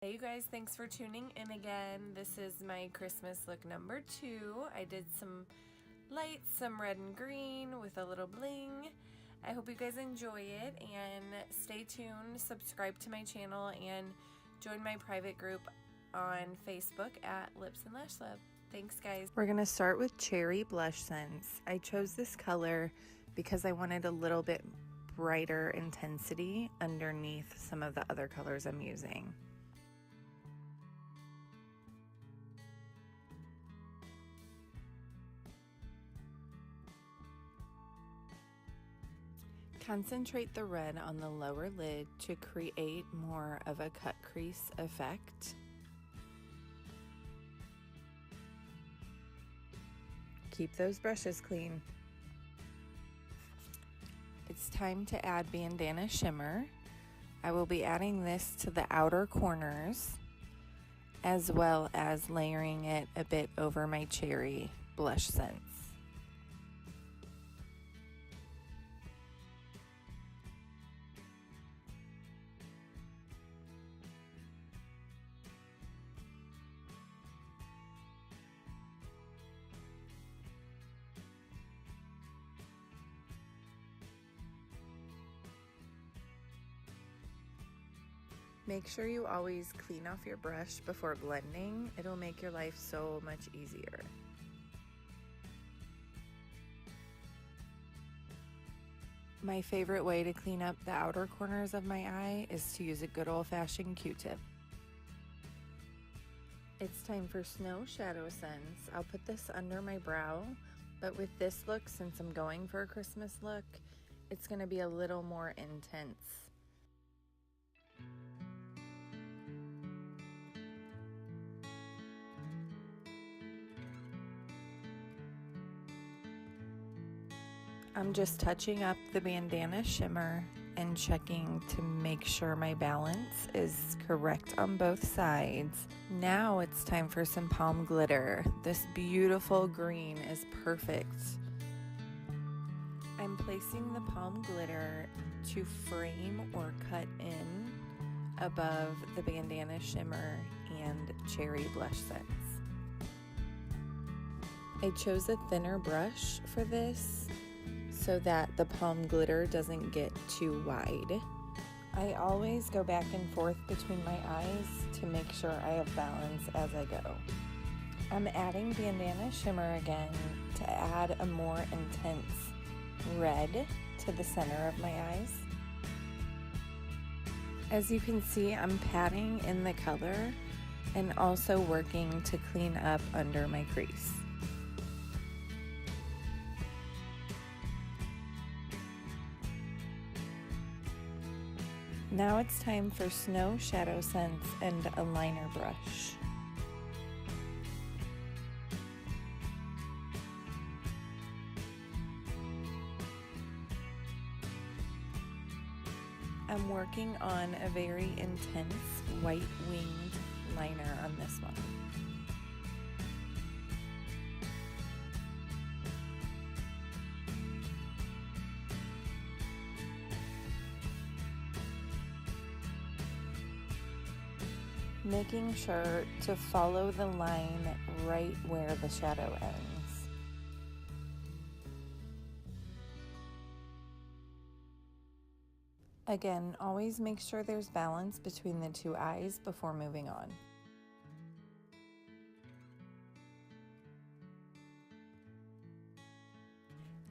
Hey you guys, thanks for tuning in again. This is my Christmas look number 2. I did some lights, some red and green with a little bling. I hope you guys enjoy it and stay tuned, subscribe to my channel, and join my private group on Facebook at Lips and Lash Love. Thanks guys. We're gonna start with Cherry Blush Sense. I chose this color because I wanted a little bit brighter intensity underneath some of the other colors I'm using. Concentrate the red on the lower lid to create more of a cut crease effect. Keep those brushes clean. It's time to add Bandana Shimmer. I will be adding this to the outer corners as well as layering it a bit over my Cherry Blush Sense. Make sure you always clean off your brush before blending. It'll make your life so much easier. My favorite way to clean up the outer corners of my eye is to use a good old-fashioned Q-tip. It's time for Snow Shadow Sense. I'll put this under my brow, but with this look, since I'm going for a Christmas look, it's going to be a little more intense. I'm just touching up the Bandana Shimmer and checking to make sure my balance is correct on both sides. Now it's time for some Palm Glitter. This beautiful green is perfect. I'm placing the Palm Glitter to frame or cut in above the Bandana Shimmer and Cherry Blush Sense. I chose a thinner brush for this so that the Palm Glitter doesn't get too wide. I always go back and forth between my eyes to make sure I have balance as I go. I'm adding Bandana Shimmer again to add a more intense red to the center of my eyes. As you can see, I'm patting in the color and also working to clean up under my crease. Now it's time for Snow Shadow Sense and a liner brush. I'm working on a very intense white winged liner on this one. Making sure to follow the line right where the shadow ends. Again, always make sure there's balance between the two eyes before moving on.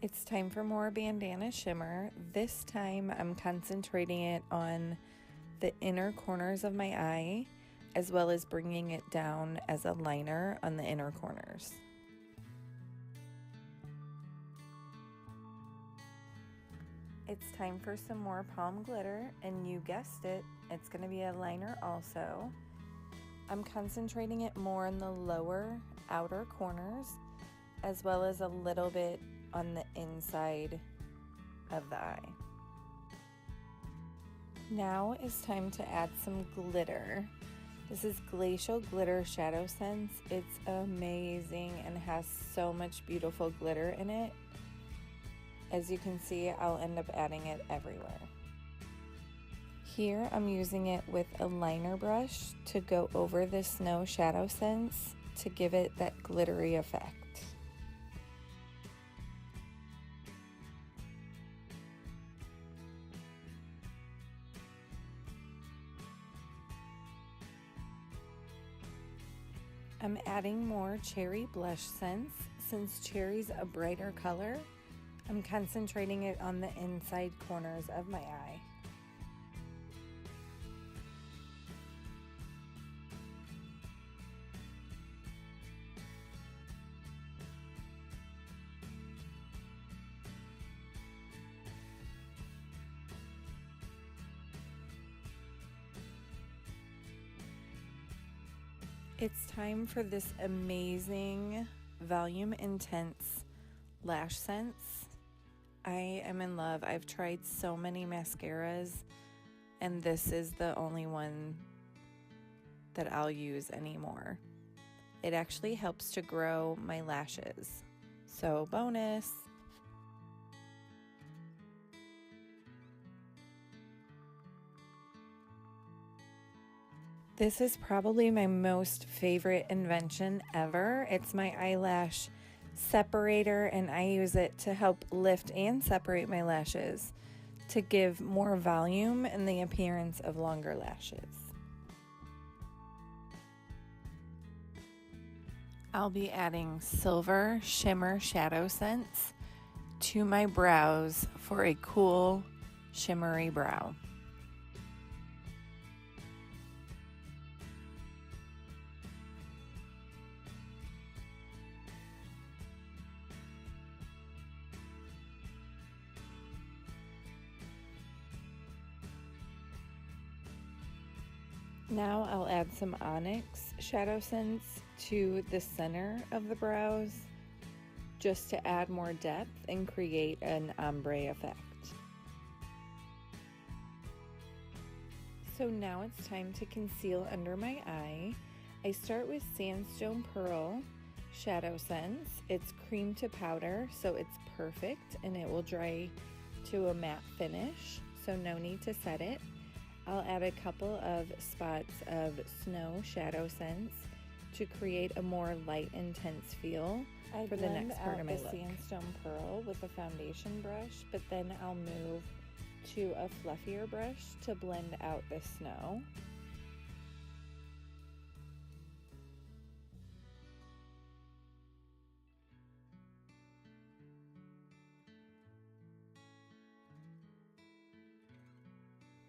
It's time for more Bandana Shimmer. This time I'm concentrating it on the inner corners of my eye, as well as bringing it down as a liner on the inner corners. It's time for some more Palm Glitter, and you guessed it, it's going to be a liner also. I'm concentrating it more in the lower outer corners, as well as a little bit on the inside of the eye. Now it's time to add some glitter. This is Glacial Glitter Shadow Sense. It's amazing and has so much beautiful glitter in it. As you can see, I'll end up adding it everywhere. Here I'm using it with a liner brush to go over the Snow Shadow Sense to give it that glittery effect. I'm adding more Cherry Blush Sense. Since cherry's a brighter color, I'm concentrating it on the inside corners of my eye. It's time for this amazing Volume Intense Lash Sense. I am in love. I've tried so many mascaras, and this is the only one that I'll use anymore. It actually helps to grow my lashes. So bonus! This is probably my most favorite invention ever. It's my eyelash separator, and I use it to help lift and separate my lashes to give more volume and the appearance of longer lashes. I'll be adding Silver Shimmer Shadow Sense to my brows for a cool, shimmery brow. Now I'll add some Onyx Shadow Sense to the center of the brows just to add more depth and create an ombre effect. So now it's time to conceal under my eye. I start with Sandstone Pearl Shadow Sense. It's cream to powder, so it's perfect and it will dry to a matte finish, so no need to set it. I'll add a couple of spots of Snow Shadow Sense to create a more light, intense feel for the next part of my look. I blend out the Sandstone Pearl with a foundation brush, but then I'll move to a fluffier brush to blend out the snow.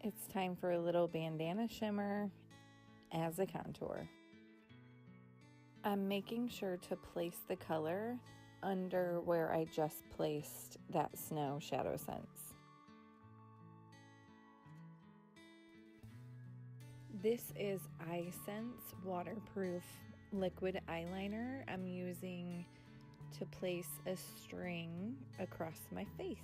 It's time for a little bandana shimmer as a contour. I'm making sure to place the color under where I just placed that Snow Shadow Sense. This is iSense waterproof liquid eyeliner I'm using to place a string across my face.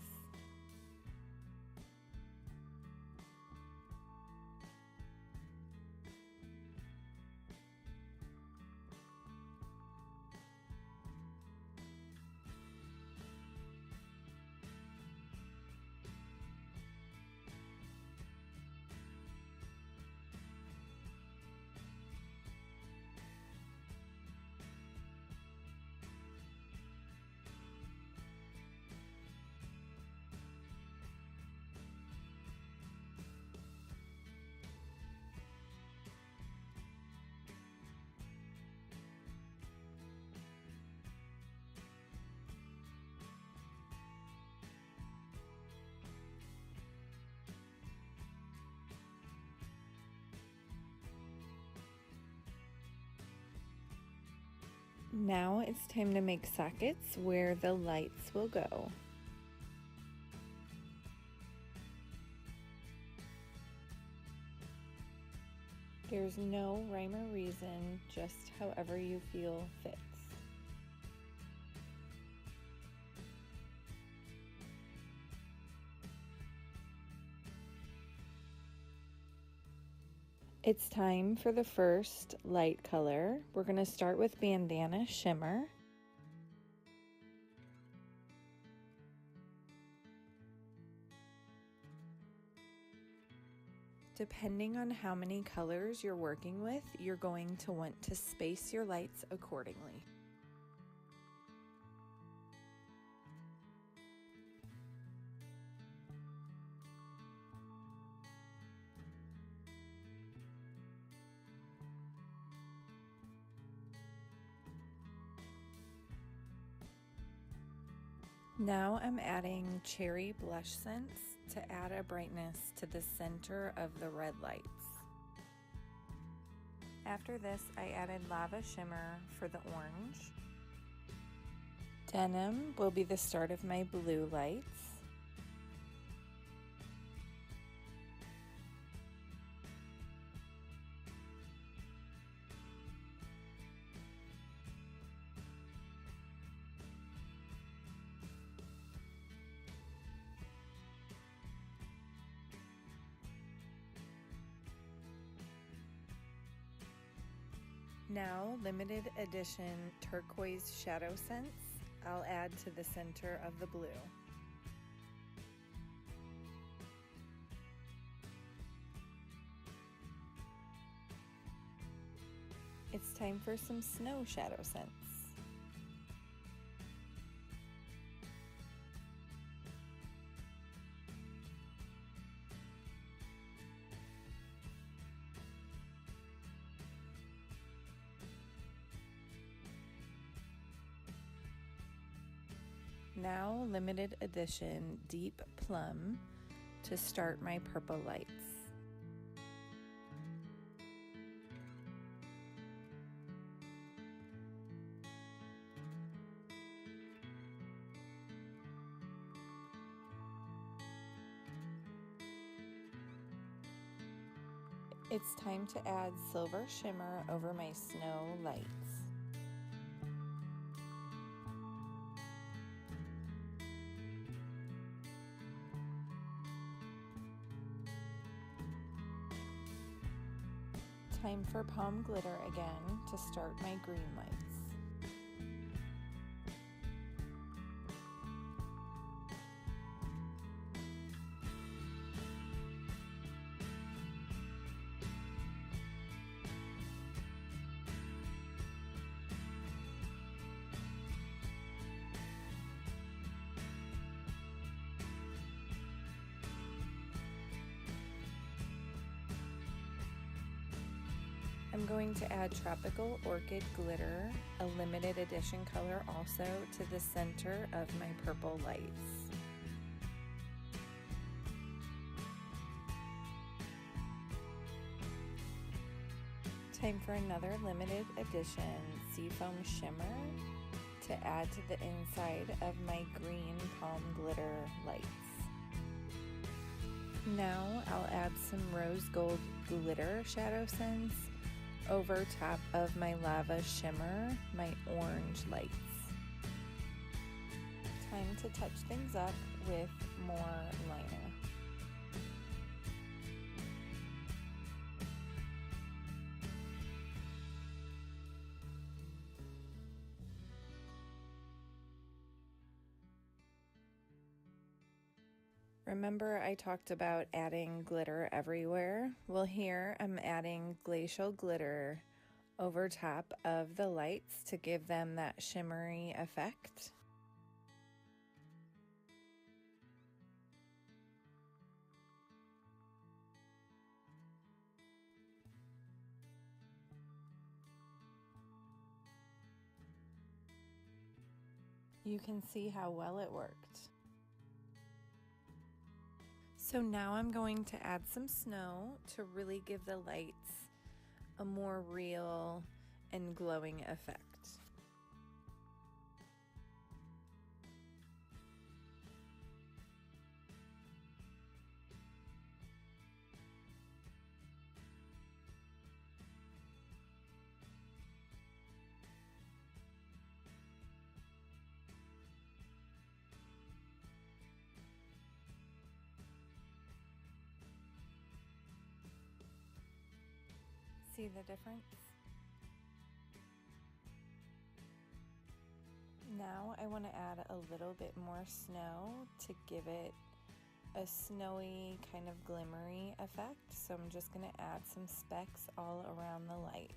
Now it's time to make sockets where the lights will go. There's no rhyme or reason, just however you feel fits. It's time for the first light color. We're going to start with Bandana Shimmer. Depending on how many colors you're working with, you're going to want to space your lights accordingly. Now I'm adding cherry blush scents to add a brightness to the center of the red lights. After this, I added lava shimmer for the orange. Denim will be the start of my blue lights. Now, limited edition turquoise shadow scents I'll add to the center of the blue. It's time for some snow shadow scents. Now, limited edition deep plum to start my purple lights. It's time to add silver shimmer over my snow lights. Time for palm glitter again to start my green lights. I'm going to add Tropical Orchid Glitter, a limited edition color also, to the center of my purple lights. Time for another limited edition Seafoam Shimmer to add to the inside of my green palm glitter lights. Now I'll add some rose gold glitter shadow scents over top of my lava shimmer, my orange lights. Time to touch things up with more liner. Remember I talked about adding glitter everywhere? Well, here I'm adding glacial glitter over top of the lights to give them that shimmery effect. You can see how well it worked. So now I'm going to add some snow to really give the lights a more real and glowing effect. See the difference? Now I want to add a little bit more snow to give it a snowy kind of glimmery effect, so I'm just going to add some specks all around the lights.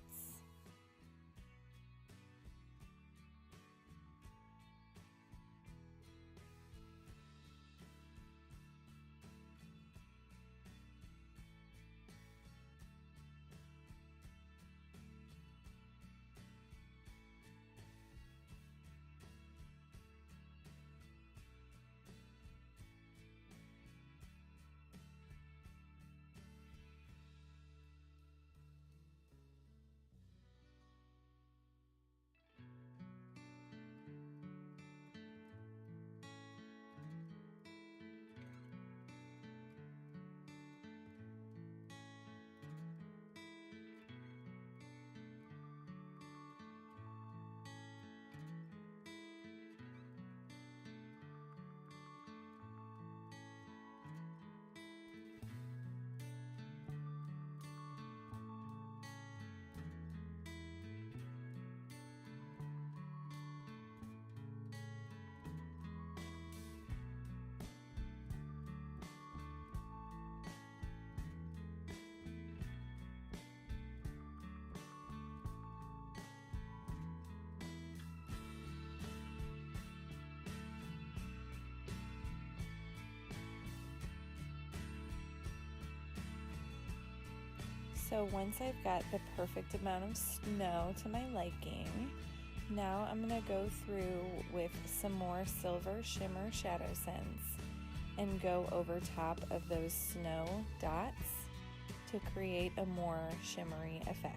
So once I've got the perfect amount of snow to my liking, now I'm going to go through with some more Silver Shimmer Shadow Sense and go over top of those snow dots to create a more shimmery effect.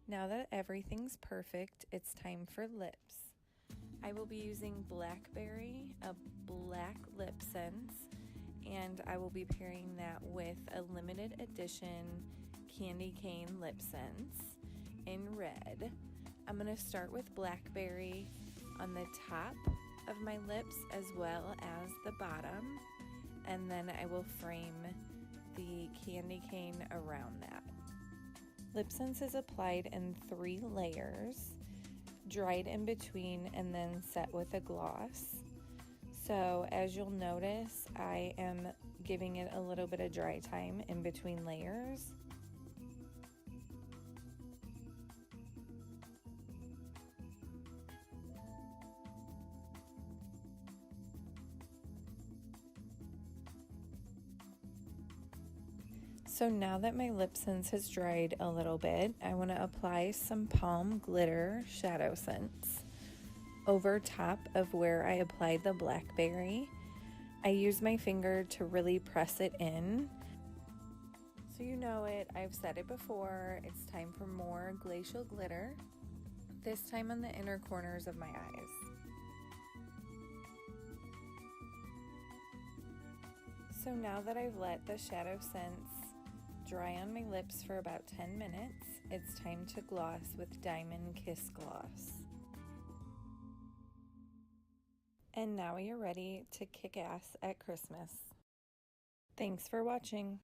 Now that everything's perfect, it's time for lips. I will be using Blackberry, a black lip sense, and I will be pairing that with a limited edition candy cane lip sense in red. I'm going to start with Blackberry on the top of my lips as well as the bottom, and then I will frame the candy cane around that. Lip sense is applied in 3 layers, dried in between, and then set with a gloss. So as you'll notice, I am giving it a little bit of dry time in between layers. So now that my lip sense has dried a little bit, I want to apply some Palm Glitter Shadow Sense over top of where I applied the Blackberry. I use my finger to really press it in. So you know it, I've said it before, it's time for more glacial glitter, this time on the inner corners of my eyes. So now that I've let the Shadow Sense dry on my lips for about 10 minutes, it's time to gloss with Diamond Kiss Gloss. And now you're ready to kick ass at Christmas. Thanks for watching.